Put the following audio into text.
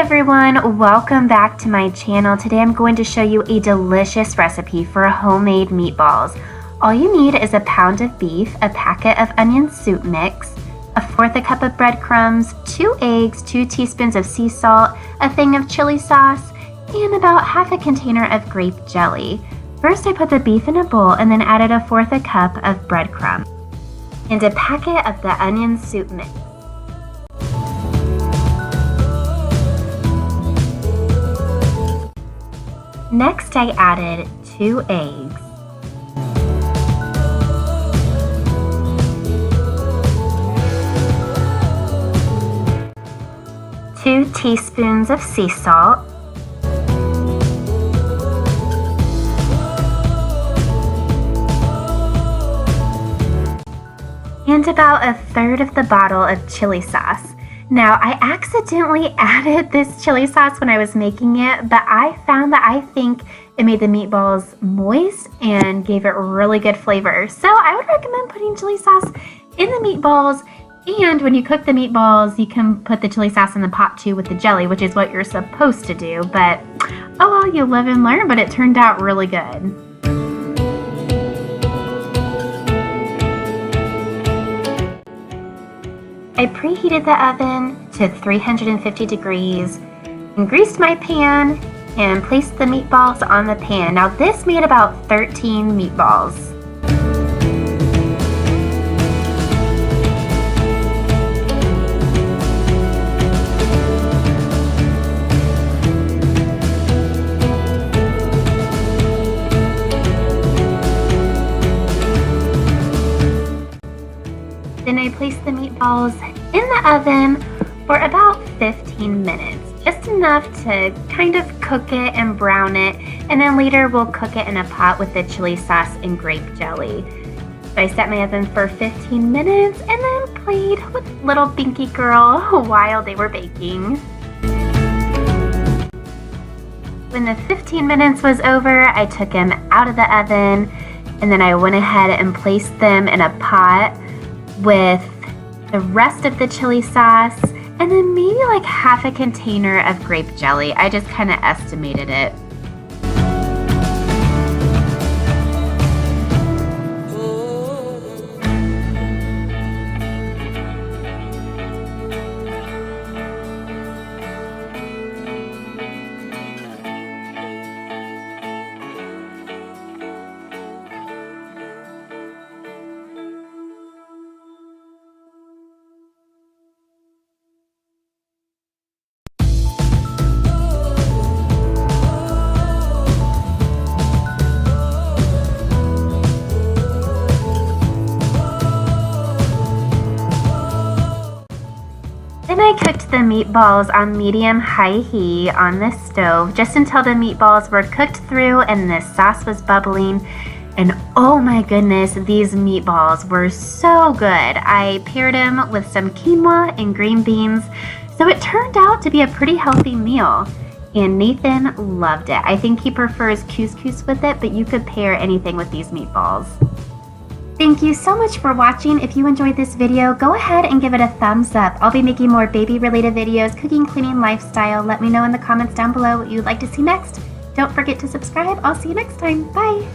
everyone, welcome back to my channel. Today I'm going to show you a delicious recipe for homemade meatballs. All you need is a pound of beef, a packet of onion soup mix, 1/4 cup of breadcrumbs, 2 eggs, 2 teaspoons of sea salt, a thing of chili sauce, and about half a container of grape jelly. First I put the beef in a bowl and then added 1/4 cup of breadcrumbs and a packet of the onion soup mix. Next, I added 2 eggs, 2 teaspoons of sea salt, and about 1/3 of the bottle of chili sauce. Now, I accidentally added this chili sauce when I was making it, but I found that I think it made the meatballs moist and gave it really good flavor. So I would recommend putting chili sauce in the meatballs, and when you cook the meatballs, you can put the chili sauce in the pot too with the jelly, which is what you're supposed to do. But oh well, you live and learn, but it turned out really good. I preheated the oven to 350 degrees and greased my pan and placed the meatballs on the pan. Now this made about 13 meatballs. Then I placed the meatballs in the oven for about 15 minutes, just enough to kind of cook it and brown it, and then later we'll cook it in a pot with the chili sauce and grape jelly. So I set my oven for 15 minutes and then played with little Binky Girl while they were baking. When the 15 minutes was over, I took them out of the oven, and then I went ahead and placed them in a pot with the rest of the chili sauce and then maybe like half a container of grape jelly. I just kind of estimated it. Then I cooked the meatballs on medium-high heat on the stove just until the meatballs were cooked through and the sauce was bubbling. And oh my goodness, these meatballs were so good. I paired them with some quinoa and green beans, so it turned out to be a pretty healthy meal. And Nathan loved it. I think he prefers couscous with it, but you could pair anything with these meatballs. Thank you so much for watching. If you enjoyed this video, go ahead and give it a thumbs up. I'll be making more baby-related videos, cooking, cleaning, lifestyle. Let me know in the comments down below what you'd like to see next. Don't forget to subscribe. I'll see you next time. Bye!